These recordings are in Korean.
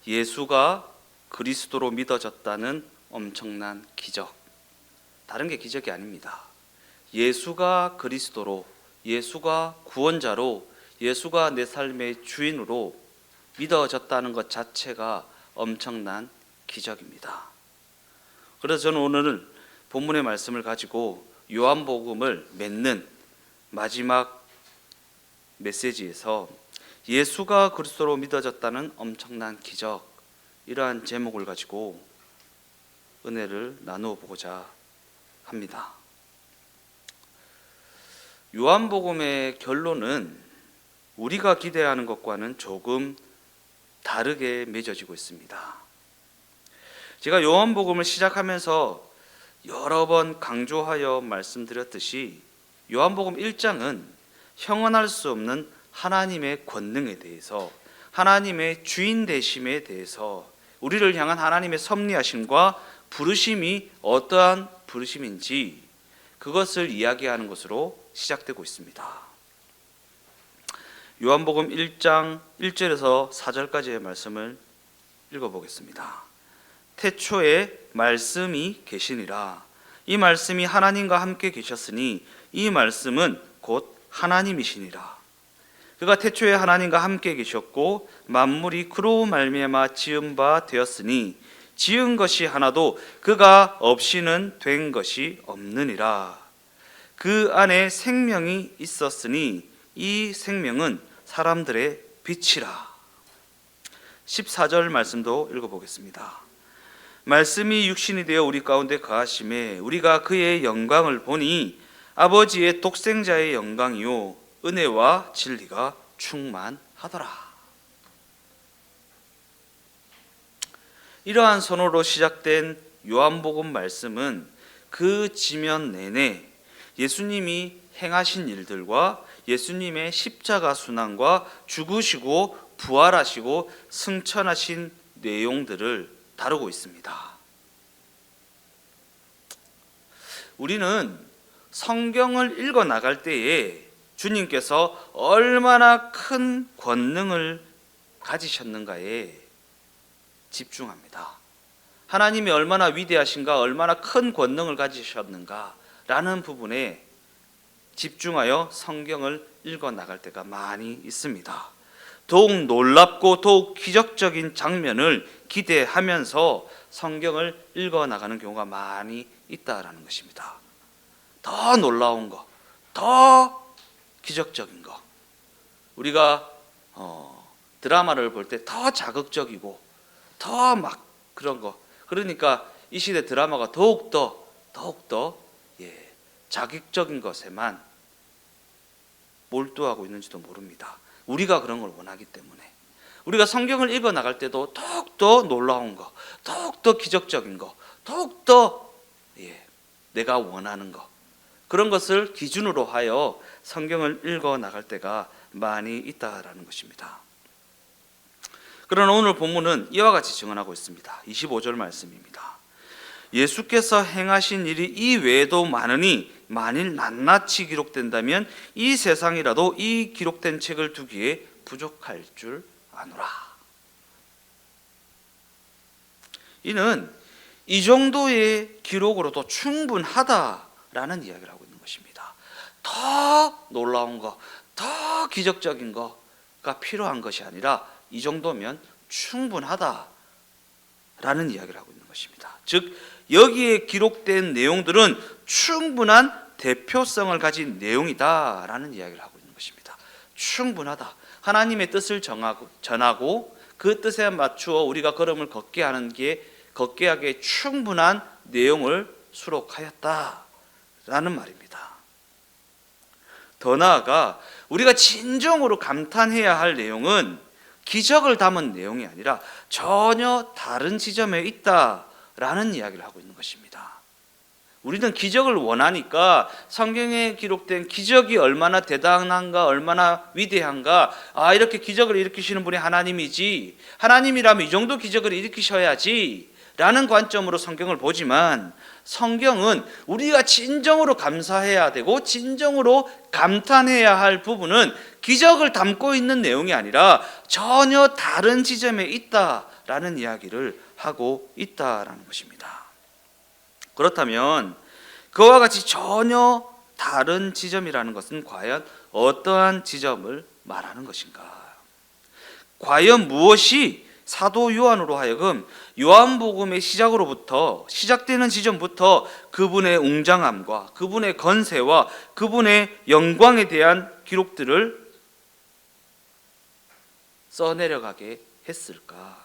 예수가 그리스도로 믿어졌다는 엄청난 기적. 다른 게 기적이 아닙니다. 예수가 그리스도로, 예수가 구원자로, 예수가 내 삶의 주인으로 믿어졌다는 것 자체가 엄청난 기적입니다. 그래서 저는 오늘 본문의 말씀을 가지고 요한복음을 맺는 마지막 메시지에서 예수가 그리스도로 믿어졌다는 엄청난 기적, 이러한 제목을 가지고 은혜를 나누어 보고자 합니다. 요한복음의 결론은 우리가 기대하는 것과는 조금 다르게 맺어지고 있습니다. 제가 요한복음을 시작하면서 여러 번 강조하여 말씀드렸듯이 요한복음 1장은 형언할 수 없는 하나님의 권능에 대해서, 하나님의 주인 되심에 대해서, 우리를 향한 하나님의 섭리하심과 부르심이 어떠한 부르심인지 그것을 이야기하는 것으로 시작되고 있습니다. 요한복음 1장 1절에서 4절까지의 말씀을 읽어보겠습니다. 태초에 말씀이 계시니라. 이 말씀이 하나님과 함께 계셨으니 이 말씀은 곧 하나님이시니라. 그가 태초에 하나님과 함께 계셨고 만물이 그로 말미암아 지은 바 되었으니 지은 것이 하나도 그가 없이는 된 것이 없느니라. 그 안에 생명이 있었으니 이 생명은 사람들의 빛이라. 14절 말씀도 읽어보겠습니다. 말씀이 육신이 되어 우리 가운데 거하심에 우리가 그의 영광을 보니 아버지의 독생자의 영광이요 은혜와 진리가 충만하더라. 이러한 선호로 시작된 요한복음 말씀은 그 지면 내내 예수님이 행하신 일들과 예수님의 십자가 순환과 죽으시고 부활하시고 승천하신 내용들을 다루고 있습니다. 우리는 성경을 읽어 나갈 때에 주님께서 얼마나 큰 권능을 가지셨는가에 집중합니다. 하나님이 얼마나 위대하신가, 얼마나 큰 권능을 가지셨는가라는 부분에 집중하여 성경을 읽어 나갈 때가 많이 있습니다. 더욱 놀랍고 더욱 기적적인 장면을 기대하면서 성경을 읽어 나가는 경우가 많이 있다라는 것입니다. 더 놀라운 거, 더 기적적인 거. 우리가 드라마를 볼 때 더 자극적이고 더 막 그런 거. 그러니까 이 시대 드라마가 더욱더 자극적인 것에만 몰두하고 있는지도 모릅니다. 우리가 그런 걸 원하기 때문에. 우리가 성경을 읽어 나갈 때도 더욱더 놀라운 거, 더욱더 기적적인 거, 더욱더 내가 원하는 거, 그런 것을 기준으로 하여 성경을 읽어 나갈 때가 많이 있다라는 것입니다. 그러나 오늘 본문은 이와 같이 증언하고 있습니다. 25절 말씀입니다. 예수께서 행하신 일이 이 외에도 많으니 만일 낱낱이 기록된다면 이 세상이라도 이 기록된 책을 두기에 부족할 줄 아노라. 이는 이 정도의 기록으로도 충분하다라는 이야기를 하고 있는 것입니다. 더 놀라운 거, 더 기적적인 거가 필요한 것이 아니라 이 정도면 충분하다라는 이야기를 하고 있는 것입니다. 즉 여기에 기록된 내용들은 충분한 대표성을 가진 내용이다라는 이야기를 하고 있는 것입니다. 충분하다. 하나님의 뜻을 전하고 그 뜻에 맞추어 우리가 걸음을 걷게 하기에 충분한 내용을 수록하였다라는 말입니다. 더 나아가 우리가 진정으로 감탄해야 할 내용은 기적을 담은 내용이 아니라 전혀 다른 지점에 있다라는 이야기를 하고 있는 것입니다. 우리는 기적을 원하니까 성경에 기록된 기적이 얼마나 대단한가, 얼마나 위대한가, 이렇게 기적을 일으키시는 분이 하나님이지, 하나님이라면 이 정도 기적을 일으키셔야지 라는 관점으로 성경을 보지만, 성경은 우리가 진정으로 감사해야 되고 진정으로 감탄해야 할 부분은 기적을 담고 있는 내용이 아니라 전혀 다른 지점에 있다 있다라는 이야기를 하고 있다라는 것입니다. 그렇다면 그와 같이 전혀 다른 지점이라는 것은 과연 어떠한 지점을 말하는 것인가? 과연 무엇이 사도 요한으로 하여금 요한복음의 시작되는 지점부터 그분의 웅장함과 그분의 건세와 그분의 영광에 대한 기록들을 써내려가게 했을까?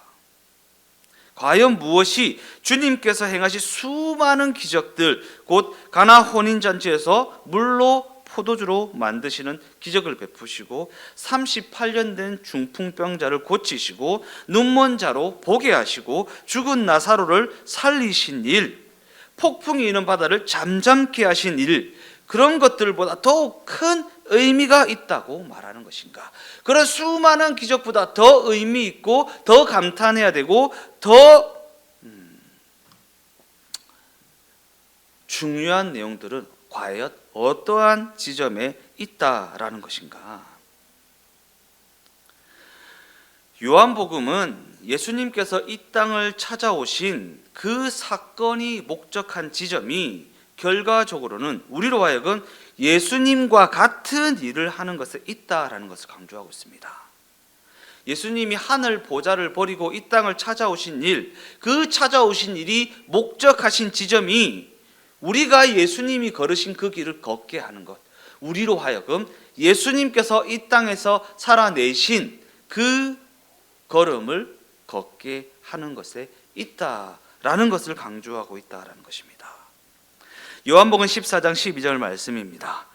과연 무엇이 주님께서 행하신 수많은 기적들, 곧 가나 혼인잔치에서 물로 포도주로 만드시는 기적을 베푸시고 38년 된 중풍병자를 고치시고 눈먼 자로 보게 하시고 죽은 나사로를 살리신 일, 폭풍이 이는 바다를 잠잠케 하신 일, 그런 것들보다 더욱 큰 의미가 있다고 말하는 것인가? 그런 수많은 기적보다 더 의미 있고 더 감탄해야 되고 더 중요한 내용들은 과연 어떠한 지점에 있다라는 것인가? 요한복음은 예수님께서 이 땅을 찾아오신 그 사건이 목적한 지점이 결과적으로는 우리로 하여금 예수님과 같은 일을 하는 것에 있다라는 것을 강조하고 있습니다. 예수님이 하늘 보좌를 버리고 이 땅을 찾아오신 일, 그 찾아오신 일이 목적하신 지점이 우리가 예수님이 걸으신 그 길을 걷게 하는 것, 우리로 하여금 예수님께서 이 땅에서 살아내신 그 걸음을 걷게 하는 것에 있다라는 것을 강조하고 있다라는 것입니다. 요한복음 14장 12절 말씀입니다.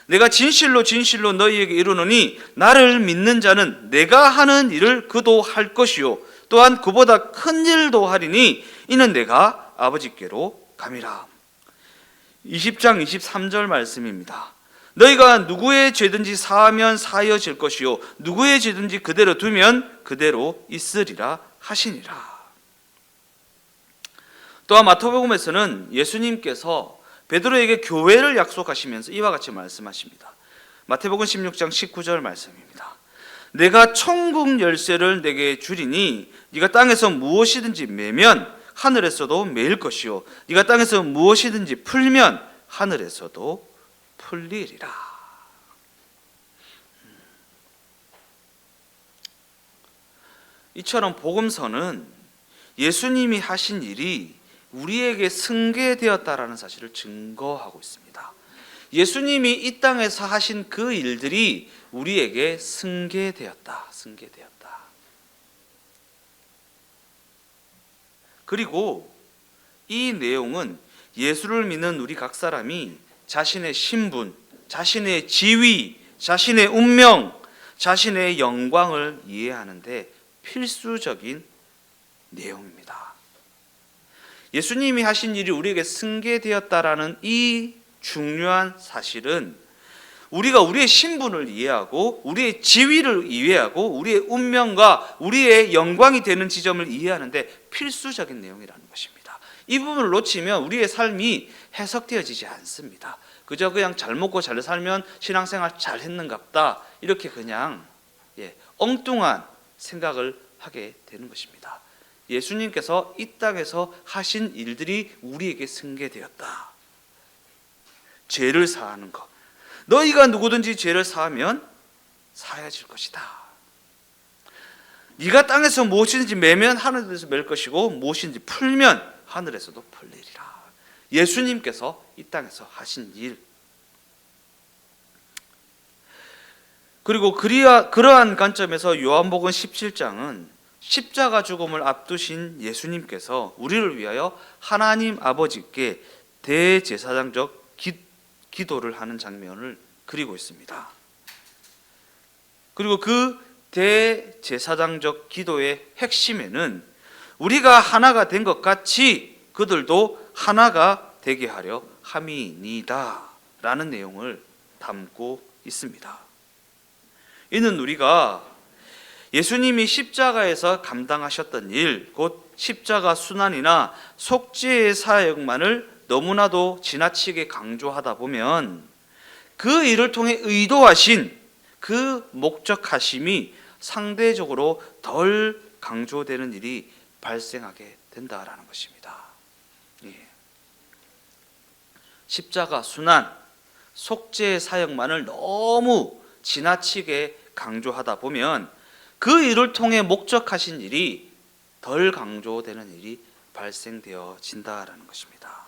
내가 진실로 진실로 너희에게 이르노니 나를 믿는 자는 내가 하는 일을 그도 할 것이요 또한 그보다 큰 일도 하리니 이는 내가 아버지께로 감이라. 20장 23절 말씀입니다. 너희가 누구의 죄든지 사하면 사하여질 것이요 누구의 죄든지 그대로 두면 그대로 있으리라 하시니라. 또한 마태복음에서는 예수님께서 베드로에게 교회를 약속하시면서 이와 같이 말씀하십니다. 마태복음 16장 19절 말씀입니다. 내가 천국 열쇠를 내게 주리니 네가 땅에서 무엇이든지 매면 하늘에서도 매일 것이요 네가 땅에서 무엇이든지 풀면 하늘에서도 풀리리라. 이처럼 복음서는 예수님이 하신 일이 우리에게 승계되었다라는 사실을 증거하고 있습니다. 예수님이 이 땅에서 하신 그 일들이 우리에게 승계되었다. 그리고 이 내용은 예수를 믿는 우리 각 사람이 자신의 신분, 자신의 지위, 자신의 운명, 자신의 영광을 이해하는데 필수적인 내용입니다. 예수님이 하신 일이 우리에게 승계되었다라는 이 중요한 사실은 우리가 우리의 신분을 이해하고 우리의 지위를 이해하고 우리의 운명과 우리의 영광이 되는 지점을 이해하는데 필수적인 내용이라는 것입니다. 이 부분을 놓치면 우리의 삶이 해석되어지지 않습니다. 그저 그냥 잘 먹고 잘 살면 신앙생활 잘 했는갑다 이렇게 그냥 엉뚱한 생각을 하게 되는 것입니다. 예수님께서 이 땅에서 하신 일들이 우리에게 승계되었다. 죄를 사하는 것. 너희가 누구든지 죄를 사하면 사해질 것이다. 네가 땅에서 무엇이든지 매면 하늘에서 맬 것이고 무엇이든지 풀면 하늘에서도 풀리리라. 예수님께서 이 땅에서 하신 일. 그리고 그러한 관점에서 요한복음 17장은 십자가 죽음을 앞두신 예수님께서 우리를 위하여 하나님 아버지께 대제사장적 기도를 하는 장면을 그리고 있습니다. 그리고 그 대제사장적 기도의 핵심에는 우리가 하나가 된 것 같이 그들도 하나가 되게 하려 함이니이다 라는 내용을 담고 있습니다. 이는 우리가 예수님이 십자가에서 감당하셨던 일, 곧 십자가 순환이나 속죄의 사역만을 너무나도 지나치게 강조하다 보면 그 일을 통해 의도하신 그 목적하심이 상대적으로 덜 강조되는 일이 발생하게 된다라는 것입니다. 예. 십자가, 순환, 속죄의 사역만을 너무 지나치게 강조하다 보면 그 일을 통해 목적하신 일이 덜 강조되는 일이 발생되어진다라는 것입니다.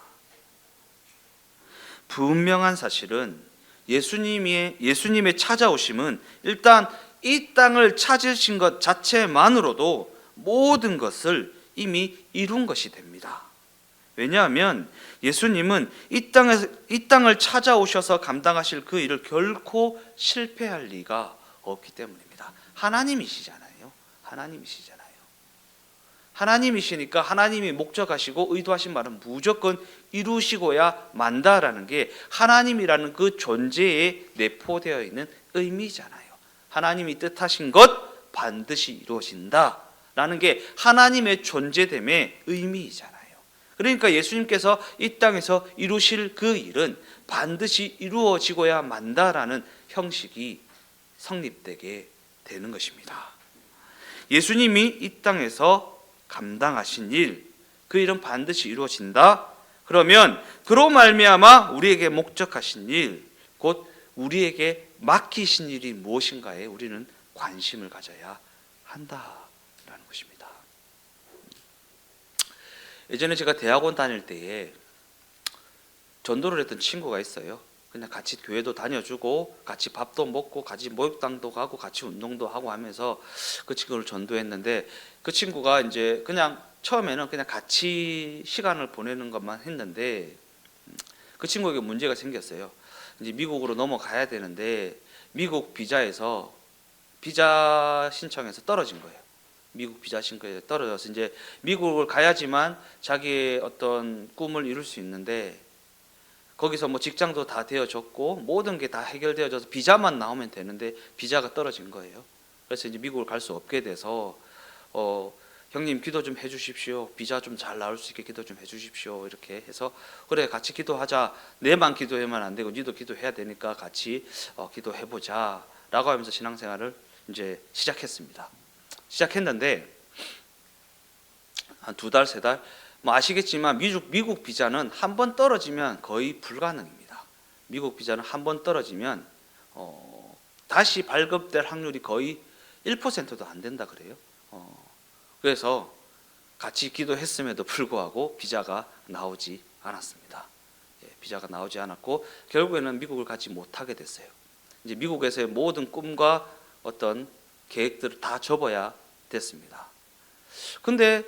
분명한 사실은 예수님의 찾아오심은 일단 이 땅을 찾으신 것 자체만으로도 모든 것을 이미 이룬 것이 됩니다. 왜냐하면 예수님은 이 땅을 찾아오셔서 감당하실 그 일을 결코 실패할 리가 없기 때문입니다. 하나님이시잖아요. 하나님이시니까 하나님이 목적하시고 의도하신 말은 무조건 이루시고야 만다라는 게 하나님이라는 그 존재에 내포되어 있는 의미잖아요. 하나님이 뜻하신 것 반드시 이루어진다라는 게 하나님의 존재됨의 의미이잖아요. 그러니까 예수님께서 이 땅에서 이루실 그 일은 반드시 이루어지고야 만다라는 형식이 성립되게 되는 것입니다. 예수님이 이 땅에서 감당하신 일, 그 일은 반드시 이루어진다. 그러면 그로 말미암아 우리에게 목적하신 일, 곧 우리에게 맡기신 일이 무엇인가에 우리는 관심을 가져야 한다라는 것입니다. 예전에 제가 대학원 다닐 때에 전도를 했던 친구가 있어요. 그냥 같이 교회도 다녀주고 같이 밥도 먹고 같이 목욕탕도 가고 같이 운동도 하고 하면서 그 친구를 전도했는데, 그 친구가 이제 그냥 처음에는 그냥 같이 시간을 보내는 것만 했는데 그 친구에게 문제가 생겼어요. 이제 미국으로 넘어가야 되는데 미국 비자에서 비자 신청에서 떨어진 거예요. 미국 비자 신청에서 떨어져서 이제 미국을 가야지만 자기의 어떤 꿈을 이룰 수 있는데, 거기서 뭐 직장도 다 되어졌고 모든 게 다 해결되어져서 비자만 나오면 되는데 비자가 떨어진 거예요. 그래서 이제 미국을 갈 수 없게 돼서 형님 기도 좀 해주십시오. 비자 좀 잘 나올 수 있게 기도 좀 해주십시오. 이렇게 해서 그래 같이 기도하자. 내만 기도하면 안 되고 니도 기도해야 되니까 같이 기도해보자 라고 하면서 신앙생활을 이제 시작했습니다. 시작했는데 한 2달, 3달 뭐 아시겠지만 미국 비자는 한 번 떨어지면 거의 불가능입니다. 미국 비자는 한 번 떨어지면 다시 발급될 확률이 거의 1%도 안 된다 그래요. 그래서 같이 기도했음에도 불구하고 비자가 나오지 않았습니다. 비자가 나오지 않았고 결국에는 미국을 가지 못하게 됐어요. 이제 미국에서의 모든 꿈과 어떤 계획들을 다 접어야 됐습니다. 근데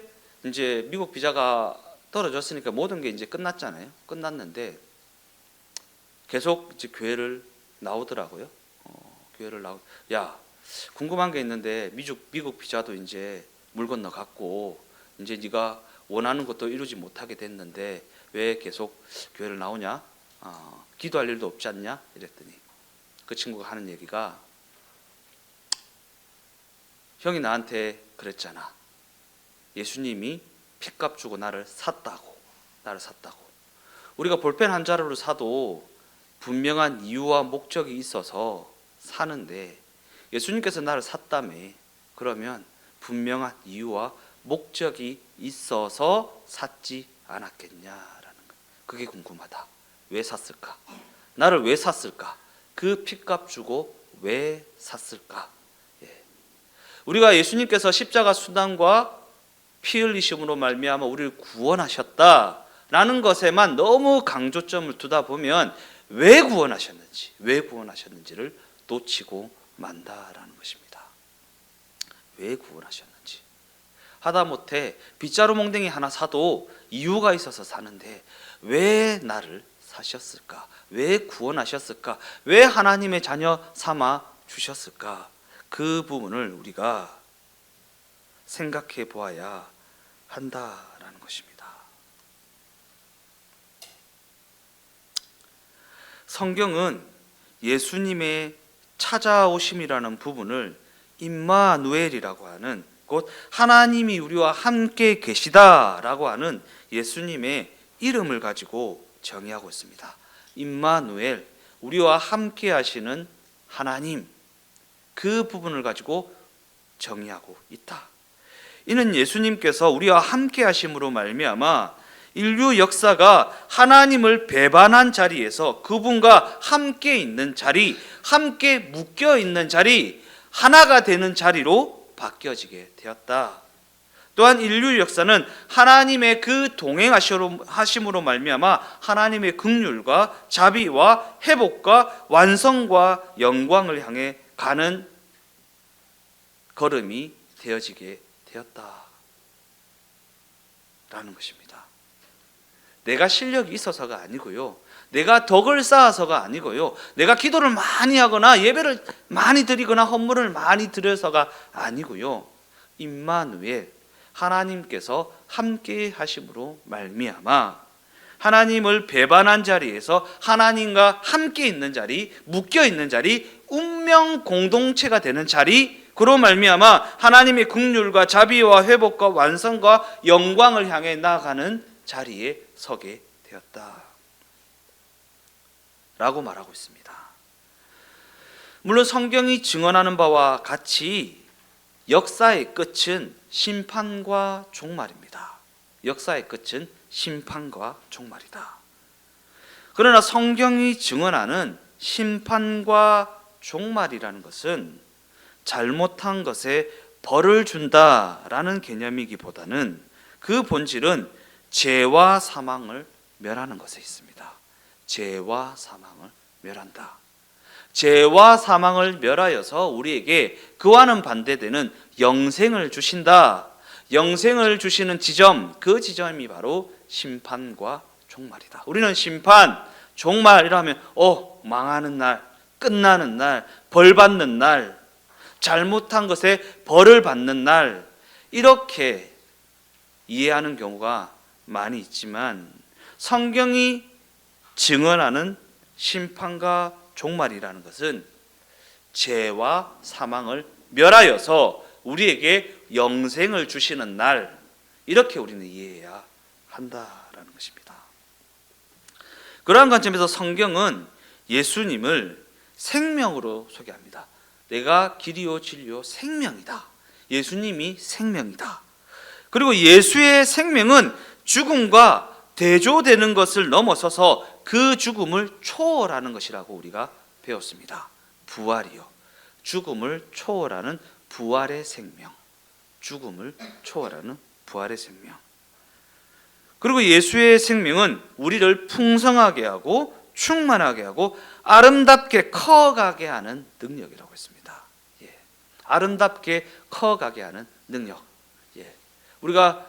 이제 미국 비자가 떨어졌으니까 모든 게 이제 끝났잖아요. 끝났는데 계속 이제 교회를 나오더라고요. 야, 궁금한 게 있는데 미국 비자도 이제 물 건너 갔고 이제 네가 원하는 것도 이루지 못하게 됐는데 왜 계속 교회를 나오냐? 기도할 일도 없지 않냐? 이랬더니 그 친구가 하는 얘기가, 형이 나한테 그랬잖아. 예수님이 핏값 주고 나를 샀다고. 우리가 볼펜 한 자루를 사도 분명한 이유와 목적이 있어서 사는데 예수님께서 나를 샀다며. 그러면 분명한 이유와 목적이 있어서 샀지 않았겠냐라는 거. 그게 궁금하다. 왜 샀을까? 나를 왜 샀을까? 그 핏값 주고 왜 샀을까? 우리가 예수님께서 십자가 순환과 피 흘리심으로 말미암아 우리를 구원하셨다라는 것에만 너무 강조점을 두다 보면 왜 구원하셨는지를 놓치고 만다라는 것입니다. 왜 구원하셨는지. 하다못해 빗자루 몽댕이 하나 사도 이유가 있어서 사는데 왜 나를 사셨을까? 왜 구원하셨을까? 왜 하나님의 자녀 삼아 주셨을까? 그 부분을 우리가 생각해 보아야 한다라는 것입니다. 성경은 예수님의 찾아오심이라는 부분을 임마누엘이라고 하는, 곧 하나님이 우리와 함께 계시다라고 하는 예수님의 이름을 가지고 정의하고 있습니다. 임마누엘, 우리와 함께 하시는 하나님, 그 부분을 가지고 정의하고 있다. 이는 예수님께서 우리와 함께 하심으로 말미암아 인류 역사가 하나님을 배반한 자리에서 그분과 함께 있는 자리, 함께 묶여 있는 자리, 하나가 되는 자리로 바뀌어지게 되었다. 또한 인류 역사는 하나님의 그 동행하심으로 말미암아 하나님의 긍휼과 자비와 회복과 완성과 영광을 향해 가는 걸음이 되어지게 되었다라는 것입니다. 내가 실력이 있어서가 아니고요, 내가 덕을 쌓아서가 아니고요, 내가 기도를 많이 하거나 예배를 많이 드리거나 헌물을 많이 드려서가 아니고요, 임마누엘 하나님께서 함께 하심으로 말미암아 하나님을 배반한 자리에서 하나님과 함께 있는 자리, 묶여 있는 자리, 운명 공동체가 되는 자리, 그로 말미암아 하나님의 긍휼과 자비와 회복과 완성과 영광을 향해 나아가는 자리에 서게 되었다 라고 말하고 있습니다. 물론 성경이 증언하는 바와 같이 역사의 끝은 심판과 종말입니다. 역사의 끝은 심판과 종말이다. 그러나 성경이 증언하는 심판과 종말이라는 것은 잘못한 것에 벌을 준다라는 개념이기보다는 그 본질은 죄와 사망을 멸하는 것에 있습니다. 죄와 사망을 멸한다. 죄와 사망을 멸하여서 우리에게 그와는 반대되는 영생을 주신다. 영생을 주시는 지점, 그 지점이 바로 심판과 종말이다. 우리는 심판, 종말이라면 망하는 날, 끝나는 날, 벌 받는 날, 잘못한 것에 벌을 받는 날, 이렇게 이해하는 경우가 많이 있지만 성경이 증언하는 심판과 종말이라는 것은 죄와 사망을 멸하여서 우리에게 영생을 주시는 날, 이렇게 우리는 이해해야 한다라는 것입니다. 그러한 관점에서 성경은 예수님을 생명으로 소개합니다. 내가 길이요 진리요 생명이다. 예수님이 생명이다. 그리고 예수의 생명은 죽음과 대조되는 것을 넘어서서 그 죽음을 초월하는 것이라고 우리가 배웠습니다. 부활이요, 죽음을 초월하는 부활의 생명, 죽음을 초월하는 부활의 생명. 그리고 예수의 생명은 우리를 풍성하게 하고 충만하게 하고 아름답게 커가게 하는 능력이라고 했습니다. 아름답게 커가게 하는 능력. 우리가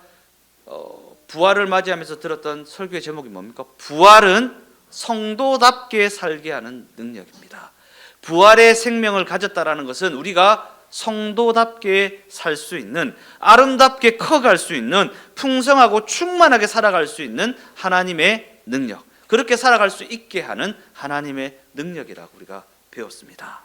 부활을 맞이하면서 들었던 설교의 제목이 뭡니까? 부활은 성도답게 살게 하는 능력입니다. 부활의 생명을 가졌다라는 것은 우리가 성도답게 살 수 있는, 아름답게 커갈 수 있는, 풍성하고 충만하게 살아갈 수 있는 하나님의 능력, 그렇게 살아갈 수 있게 하는 하나님의 능력이라고 우리가 배웠습니다.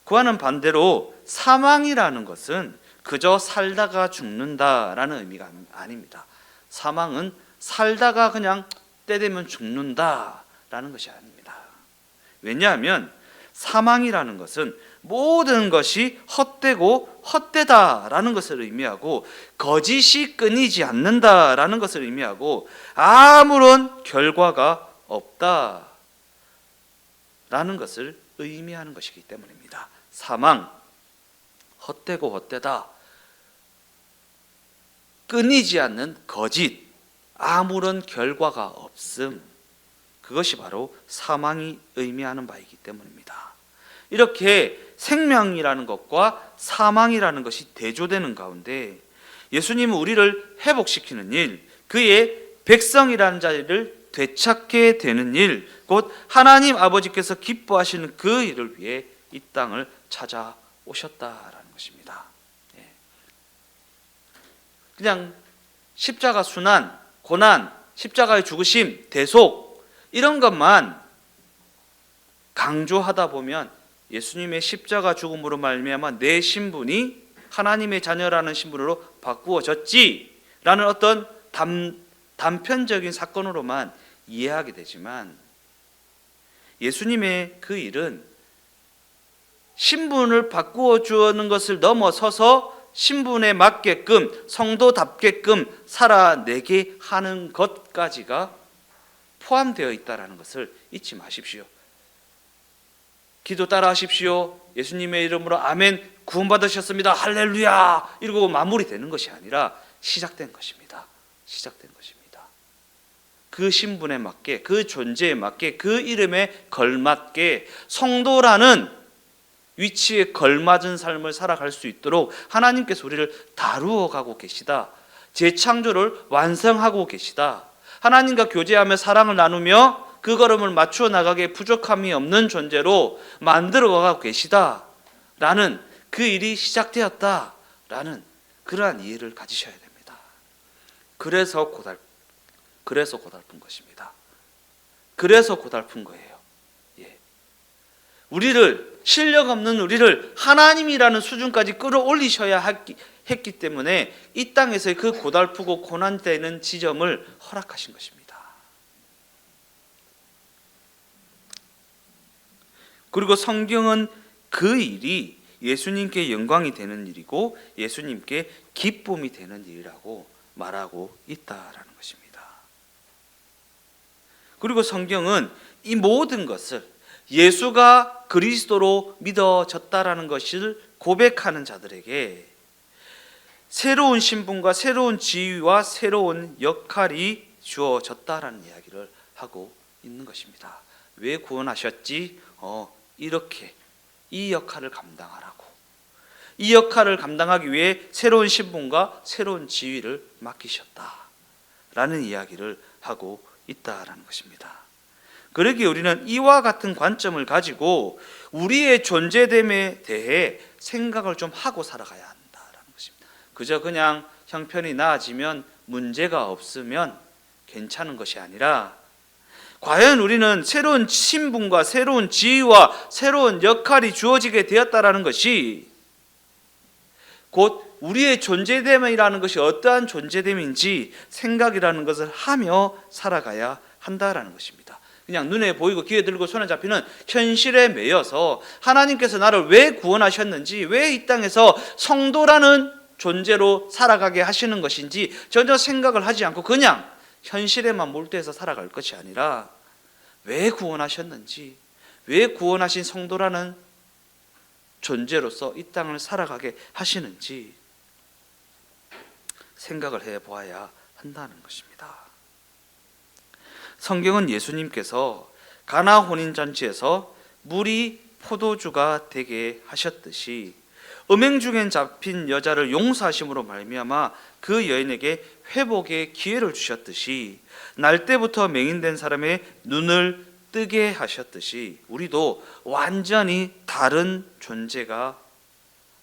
그와는 반대로 사망이라는 것은 그저 살다가 죽는다라는 의미가 아닙니다. 사망은 살다가 그냥 때 되면 죽는다라는 것이 아닙니다. 왜냐하면 사망이라는 것은 모든 것이 헛되고 헛되다라는 것을 의미하고 거짓이 끊이지 않는다라는 것을 의미하고 아무런 결과가 없다라는 것을 의미하는 것이기 때문입니다. 사망, 헛되고 헛되다, 끊이지 않는 거짓, 아무런 결과가 없음, 그것이 바로 사망이 의미하는 바이기 때문입니다. 이렇게 생명이라는 것과 사망이라는 것이 대조되는 가운데 예수님은 우리를 회복시키는 일, 그의 백성이라는 자리를 되찾게 되는 일, 곧 하나님 아버지께서 기뻐하시는 그 일을 위해 이 땅을 찾아오셨다라는 것입니다. 그냥 십자가 순환, 고난, 십자가의 죽으심, 대속, 이런 것만 강조하다 보면 예수님의 십자가 죽음으로 말미암아 내 신분이 하나님의 자녀라는 신분으로 바꾸어졌지라는 어떤 단편적인 사건으로만 이해하게 되지만, 예수님의 그 일은 신분을 바꾸어 주는 것을 넘어서서 신분에 맞게끔 성도답게끔 살아내게 하는 것까지가 포함되어 있다는 것을 잊지 마십시오. 기도 따라 하십시오. 예수님의 이름으로 아멘, 구원받으셨습니다, 할렐루야, 이러고 마무리되는 것이 아니라 시작된 것입니다. 시작된 것입니다. 그 신분에 맞게, 그 존재에 맞게, 그 이름에 걸맞게 성도라는 위치에 걸맞은 삶을 살아갈 수 있도록 하나님께서 우리를 다루어 가고 계시다. 재창조를 완성하고 계시다. 하나님과 교제하며 사랑을 나누며 그 걸음을 맞추어 나가기에 부족함이 없는 존재로 만들어 가고 계시다 라는 그 일이 시작되었다 라는 그러한 이해를 가지셔야 됩니다. 그래서 고달픈 것입니다. 그래서 고달픈 거예요. 우리를, 실력 없는 우리를 하나님이라는 수준까지 끌어올리셔야 했기 때문에 이 땅에서의 그 고달프고 고난되는 지점을 허락하신 것입니다. 그리고 성경은 그 일이 예수님께 영광이 되는 일이고 예수님께 기쁨이 되는 일이라고 말하고 있다라는 것입니다. 그리고 성경은 이 모든 것을 예수가 그리스도로 믿어졌다라는 것을 고백하는 자들에게 새로운 신분과 새로운 지위와 새로운 역할이 주어졌다라는 이야기를 하고 있는 것입니다. 왜 구원하셨지? 이렇게 이 역할을 감당하라고, 이 역할을 감당하기 위해 새로운 신분과 새로운 지위를 맡기셨다라는 이야기를 하고 있다라는 것입니다. 그러기에 우리는 이와 같은 관점을 가지고 우리의 존재됨에 대해 생각을 좀 하고 살아가야 한다라는 것입니다. 그저 그냥 형편이 나아지면, 문제가 없으면 괜찮은 것이 아니라 과연 우리는 새로운 신분과 새로운 지위와 새로운 역할이 주어지게 되었다라는 것이 곧 우리의 존재됨이라는 것이 어떠한 존재됨인지 생각이라는 것을 하며 살아가야 한다라는 것입니다. 그냥 눈에 보이고 귀에 들고 손에 잡히는 현실에 매여서 하나님께서 나를 왜 구원하셨는지, 왜 이 땅에서 성도라는 존재로 살아가게 하시는 것인지 전혀 생각을 하지 않고 그냥 현실에만 몰두해서 살아갈 것이 아니라 왜 구원하셨는지, 왜 구원하신 성도라는 존재로서 이 땅을 살아가게 하시는지 생각을 해보아야 한다는 것입니다. 성경은 예수님께서 가나 혼인잔치에서 물이 포도주가 되게 하셨듯이 음행 중에 잡힌 여자를 용서하심으로 말미암아 그 여인에게 회복의 기회를 주셨듯이 날 때부터 맹인된 사람의 눈을 뜨게 하셨듯이 우리도 완전히 다른 존재가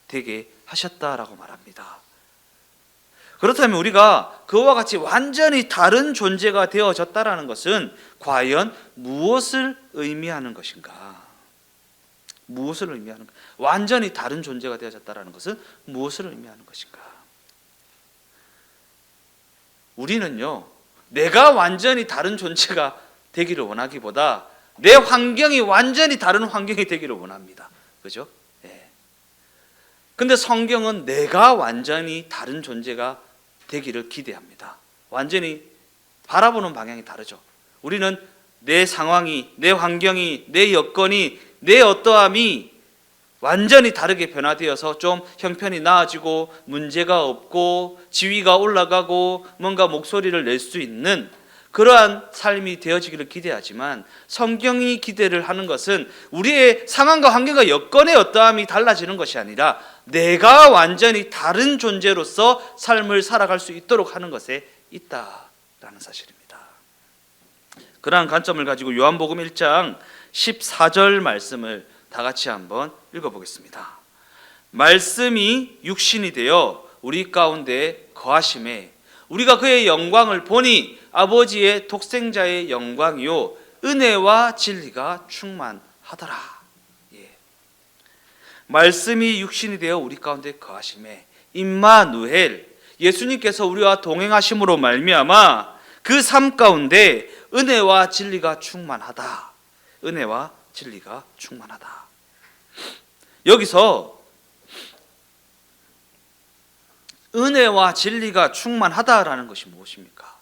되게 하셨다라고 말합니다. 그렇다면 우리가 그와 같이 완전히 다른 존재가 되어졌다라는 것은 과연 무엇을 의미하는 것인가? 무엇을 의미하는 가 완전히 다른 존재가 되어졌다라는 것은 무엇을 의미하는 것인가? 우리는요, 내가 완전히 다른 존재가 되기를 원하기보다 내 환경이 완전히 다른 환경이 되기를 원합니다. 그죠? 근데 성경은 내가 완전히 다른 존재가 되기를 기대합니다. 완전히 바라보는 방향이 다르죠. 우리는 내 상황이, 내 환경이, 내 여건이, 내 어떠함이 완전히 다르게 변화되어서 좀 형편이 나아지고 문제가 없고 지위가 올라가고 뭔가 목소리를 낼 수 있는 그러한 삶이 되어지기를 기대하지만 성경이 기대를 하는 것은 우리의 상황과 환경과 여건의 어떠함이 달라지는 것이 아니라 내가 완전히 다른 존재로서 삶을 살아갈 수 있도록 하는 것에 있다라는 사실입니다. 그러한 관점을 가지고 요한복음 1장 14절 말씀을 다 같이 한번 읽어보겠습니다. 말씀이 육신이 되어 우리 가운데 거하심에 우리가 그의 영광을 보니 아버지의 독생자의 영광이요 은혜와 진리가 충만하더라. 말씀이 육신이 되어 우리 가운데 거하심에 임마누엘, 예수님께서 우리와 동행하심으로 말미암아 그 삶 가운데 은혜와 진리가 충만하다. 은혜와 진리가 충만하다. 여기서 은혜와 진리가 충만하다라는 것이 무엇입니까?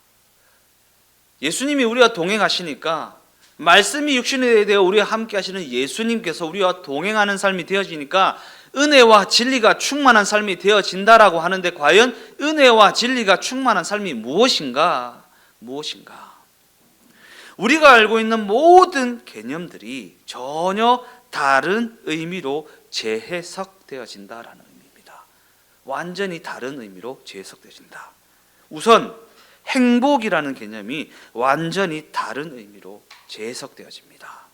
예수님이 우리와 동행하시니까, 말씀이 육신이 되어 우리와 함께 하시는 예수님께서 우리와 동행하는 삶이 되어지니까 은혜와 진리가 충만한 삶이 되어진다라고 하는데, 과연 은혜와 진리가 충만한 삶이 무엇인가? 우리가 알고 있는 모든 개념들이 전혀 다른 의미로 재해석되어진다라는 의미입니다. 완전히 다른 의미로 재해석되어진다. 우선 행복이라는 개념이 완전히 다른 의미로 재해석되어집니다.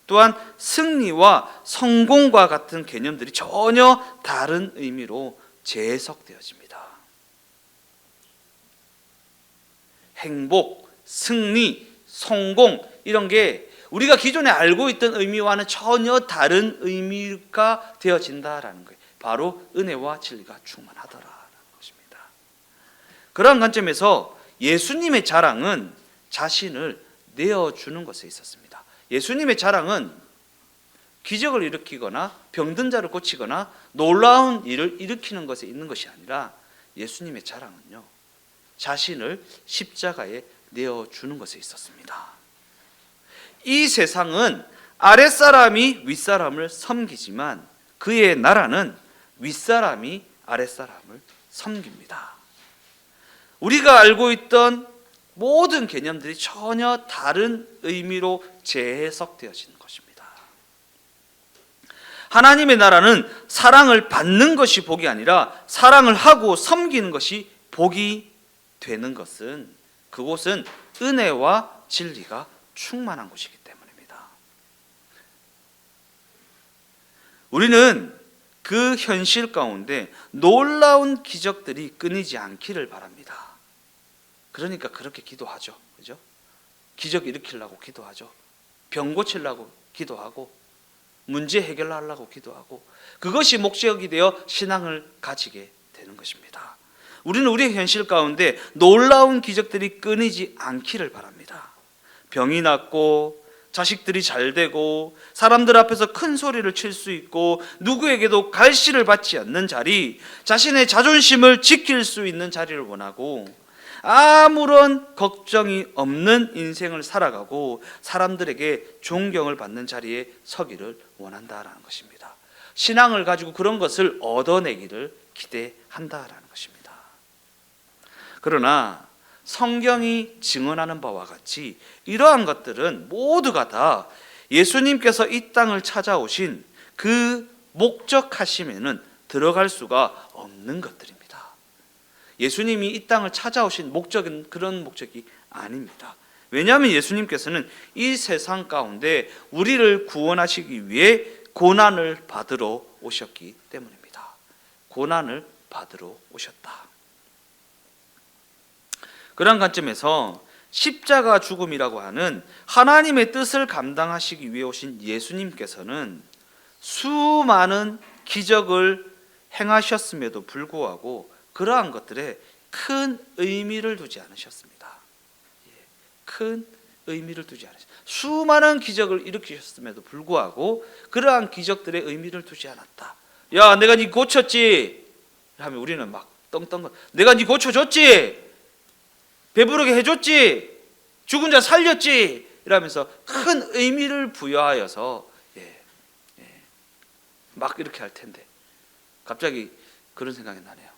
또한 승리와 성공과 같은 개념들이 전혀 다른 의미로 재해석되어집니다. 행복, 승리, 성공, 이런 게 우리가 기존에 알고 있던 의미와는 전혀 다른 의미가 되어진다라는 거예요. 바로 은혜와 진리가 충만하더라라는 것입니다. 그러한 관점에서 예수님의 자랑은 자신을 내어주는 것에 있었습니다. 예수님의 자랑은 기적을 일으키거나 병든 자를 고치거나 놀라운 일을 일으키는 것에 있는 것이 아니라, 예수님의 자랑은요, 자신을 십자가에 내어주는 것에 있었습니다. 이 세상은 아랫사람이 윗사람을 섬기지만 그의 나라는 윗사람이 아랫사람을 섬깁니다. 우리가 알고 있던 모든 개념들이 전혀 다른 의미로 재해석되어지는 것입니다. 하나님의 나라는 사랑을 받는 것이 복이 아니라 사랑을 하고 섬기는 것이 복이 되는 것은, 그곳은 은혜와 진리가 충만한 곳이기 때문입니다. 우리는 그 현실 가운데 놀라운 기적들이 끊이지 않기를 바랍니다. 그러니까 그렇게 기도하죠. 그죠? 기적 일으키려고 기도하죠. 병 고치려고 기도하고, 문제 해결하려고 기도하고, 그것이 목적이 되어 신앙을 가지게 되는 것입니다. 우리는 우리의 현실 가운데 놀라운 기적들이 끊이지 않기를 바랍니다. 병이 낫고, 자식들이 잘 되고, 사람들 앞에서 큰 소리를 칠 수 있고, 누구에게도 갈시를 받지 않는 자리, 자신의 자존심을 지킬 수 있는 자리를 원하고, 아무런 걱정이 없는 인생을 살아가고 사람들에게 존경을 받는 자리에 서기를 원한다라는 것입니다. 신앙을 가지고 그런 것을 얻어내기를 기대한다라는 것입니다. 그러나 성경이 증언하는 바와 같이 이러한 것들은 모두가 다 예수님께서 이 땅을 찾아오신 그 목적하심에는 들어갈 수가 없는 것들입니다. 예수님이 이 땅을 찾아오신 목적은 그런 목적이 아닙니다. 왜냐하면 예수님께서는 이 세상 가운데 우리를 구원하시기 위해 고난을 받으러 오셨기 때문입니다. 고난을 받으러 오셨다. 그런 관점에서 십자가 죽음이라고 하는 하나님의 뜻을 감당하시기 위해 오신 예수님께서는 수많은 기적을 행하셨음에도 불구하고 그러한 것들에 큰 의미를 두지 않으셨습니다. 큰 의미를 두지 않으셨습니다. 수많은 기적을 일으키셨음에도 불구하고 그러한 기적들의 의미를 두지 않았다. 야, 내가 네 고쳤지 하면 우리는 막 떵떵, 내가 네 고쳐줬지, 배부르게 해줬지, 죽은 자 살렸지 이러면서 큰 의미를 부여하여서 막 이렇게 할 텐데, 갑자기 그런 생각이 나네요.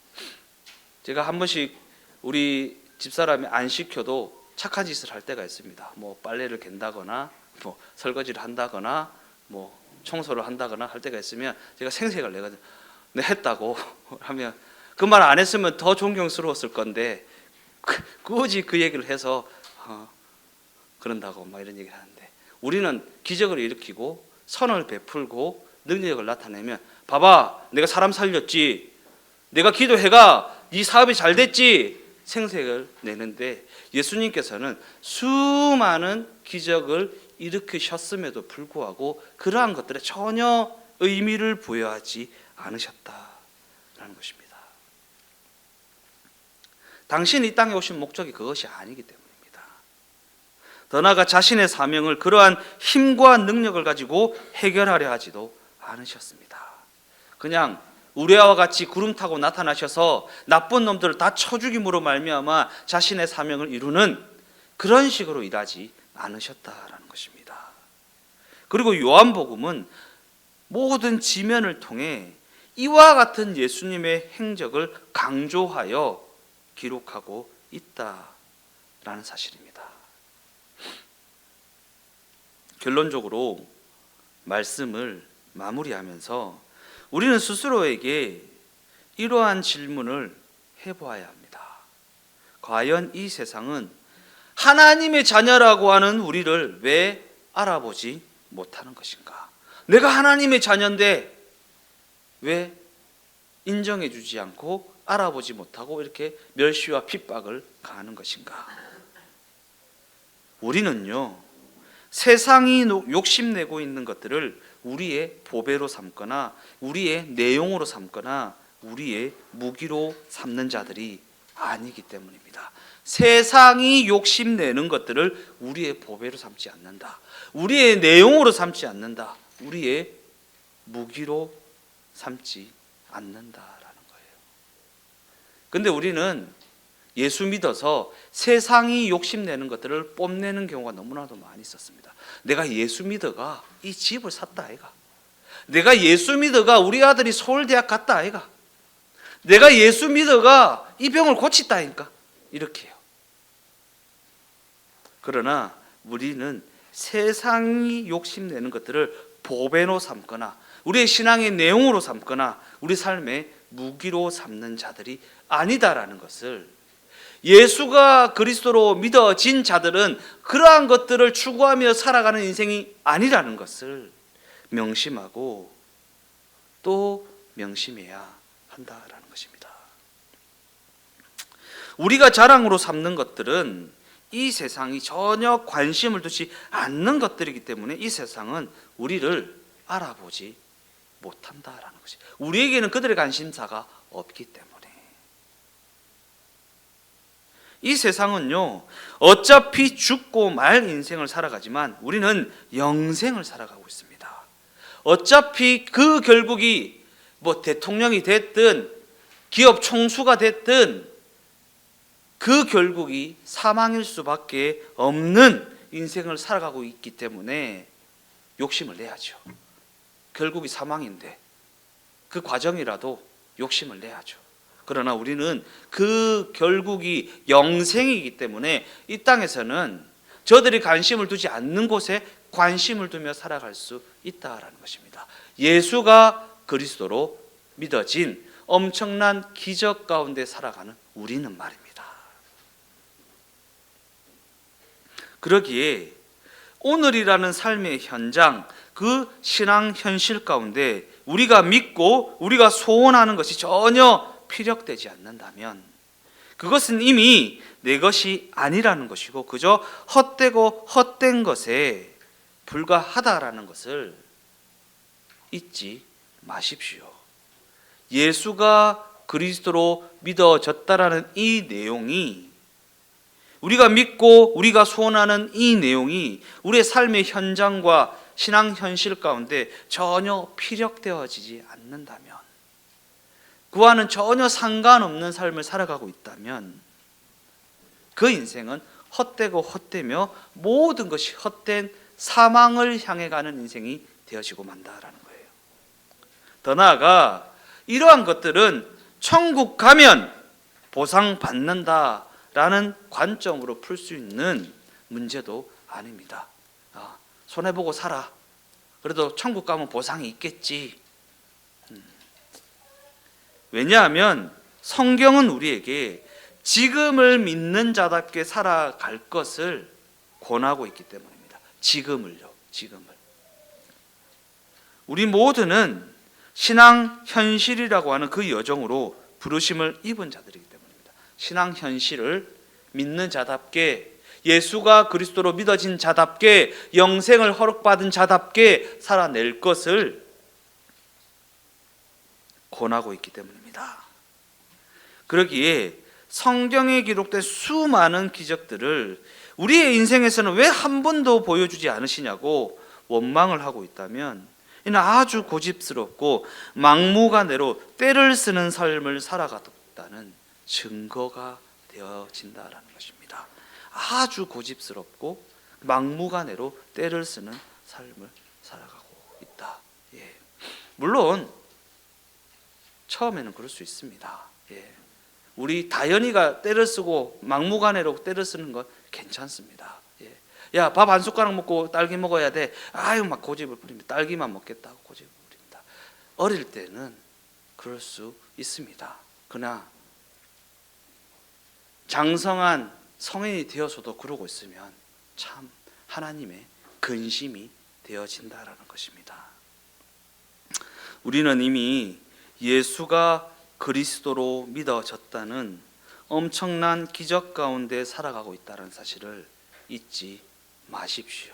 제가 한 번씩 우리 집사람이 안 시켜도 착한 짓을 할 때가 있습니다. 뭐 빨래를 갠다거나, 뭐 설거지를 한다거나, 뭐 청소를 한다거나 할 때가 있으면 제가 생색을 내거든요. 네, 했다고 하면 그 말 안 했으면 더 존경스러웠을 건데 굳이 그 얘기를 해서 그런다고 막 이런 얘기를 하는데, 우리는 기적을 일으키고 선을 베풀고 능력을 나타내면, 봐봐, 내가 사람 살렸지, 내가 기도해가 이 사업이 잘 됐지, 생색을 내는데, 예수님께서는 수많은 기적을 일으키셨음에도 불구하고 그러한 것들에 전혀 의미를 부여하지 않으셨다라는 것입니다. 당신이 이 땅에 오신 목적이 그것이 아니기 때문입니다. 더 나아가 자신의 사명을 그러한 힘과 능력을 가지고 해결하려 하지도 않으셨습니다. 그냥 우레아와 같이 구름 타고 나타나셔서 나쁜 놈들을 다 쳐 죽임으로 말미암아 자신의 사명을 이루는 그런 식으로 일하지 않으셨다라는 것입니다. 그리고 요한복음은 모든 지면을 통해 이와 같은 예수님의 행적을 강조하여 기록하고 있다라는 사실입니다. 결론적으로 말씀을 마무리하면서 우리는 스스로에게 이러한 질문을 해보아야 합니다. 과연 이 세상은 하나님의 자녀라고 하는 우리를 왜 알아보지 못하는 것인가? 내가 하나님의 자녀인데 왜 인정해 주지 않고 알아보지 못하고 이렇게 멸시와 핍박을 가하는 것인가? 우리는요, 세상이 욕심내고 있는 것들을 우리의 보배로 삼거나 우리의 내용으로 삼거나 우리의 무기로 삼는 자들이 아니기 때문입니다. 세상이 욕심내는 것들을 우리의 보배로 삼지 않는다. 우리의 내용으로 삼지 않는다. 우리의 무기로 삼지 않는다라는 거예요. 근데 우리는 예수 믿어서 세상이 욕심내는 것들을 뽐내는 경우가 너무나도 많이 있었습니다. 내가 예수 믿어가 이 집을 샀다 아이가. 내가 예수 믿어가 우리 아들이 서울대학 갔다 아이가. 내가 예수 믿어가 이 병을 고쳤다 아이가. 이렇게요. 그러나 우리는 세상이 욕심내는 것들을 보배로 삼거나 우리의 신앙의 내용으로 삼거나 우리 삶의 무기로 삼는 자들이 아니다라는 것을, 예수가 그리스도로 믿어진 자들은 그러한 것들을 추구하며 살아가는 인생이 아니라는 것을 명심하고 또 명심해야 한다라는 것입니다. 우리가 자랑으로 삼는 것들은 이 세상이 전혀 관심을 두지 않는 것들이기 때문에 이 세상은 우리를 알아보지 못한다라는 것이, 우리에게는 그들의 관심사가 없기 때문에. 이 세상은요, 어차피 죽고 말 인생을 살아가지만 우리는 영생을 살아가고 있습니다. 어차피 그 결국이 뭐 대통령이 됐든 기업 총수가 됐든 그 결국이 사망일 수밖에 없는 인생을 살아가고 있기 때문에 욕심을 내야죠. 결국이 사망인데 그 과정이라도 욕심을 내야죠. 그러나 우리는 그 결국이 영생이기 때문에 이 땅에서는 저들이 관심을 두지 않는 곳에 관심을 두며 살아갈 수 있다라는 것입니다. 예수가 그리스도로 믿어진 엄청난 기적 가운데 살아가는 우리는 말입니다. 그러기에 오늘이라는 삶의 현장, 그 신앙 현실 가운데 우리가 믿고 우리가 소원하는 것이 전혀 피력되지 않는다면 그것은 이미 내 것이 아니라는 것이고 그저 헛되고 헛된 것에 불과하다라는 것을 잊지 마십시오. 예수가 그리스도로 믿어졌다라는 이 내용이, 우리가 믿고 우리가 소원하는 이 내용이 우리의 삶의 현장과 신앙 현실 가운데 전혀 피력되어지지 않는다면, 그와는 전혀 상관없는 삶을 살아가고 있다면 그 인생은 헛되고 헛되며 모든 것이 헛된 사망을 향해 가는 인생이 되어지고 만다라는 거예요. 더 나아가 이러한 것들은 천국 가면 보상받는다라는 관점으로 풀 수 있는 문제도 아닙니다. 손해보고 살아. 그래도 천국 가면 보상이 있겠지. 왜냐하면 성경은 우리에게 지금을 믿는 자답게 살아갈 것을 권하고 있기 때문입니다. 지금을요. 지금을. 우리 모두는 신앙 현실이라고 하는 그 여정으로 부르심을 입은 자들이기 때문입니다. 신앙 현실을 믿는 자답게, 예수가 그리스도로 믿어진 자답게, 영생을 허락받은 자답게 살아낼 것을 권하고 있기 때문입니다. 그러기에 성경에 기록된 수많은 기적들을 우리의 인생에서는 왜 한 번도 보여주지 않으시냐고 원망을 하고 있다면 이는 아주 고집스럽고 막무가내로 때를 쓰는 삶을 살아갔다는 증거가 되어진다라는 것입니다. 아주 고집스럽고 막무가내로 때를 쓰는 삶을 살아가고 있다. 예. 물론 처음에는 그럴 수 있습니다. 예. 우리 다현이가 때를 쓰고 막무가내로 때를 쓰는 건 괜찮습니다. 예. 야, 밥 한 숟가락 먹고 딸기 먹어야 돼. 아유, 막 고집을 부립니다. 딸기만 먹겠다고 고집을 부립니다. 어릴 때는 그럴 수 있습니다. 그러나 장성한 성인이 되어서도 그러고 있으면 참 하나님의 근심이 되어진다라는 것입니다. 우리는 이미 예수가 그리스도로 믿어졌다는 엄청난 기적 가운데 살아가고 있다는 사실을 잊지 마십시오.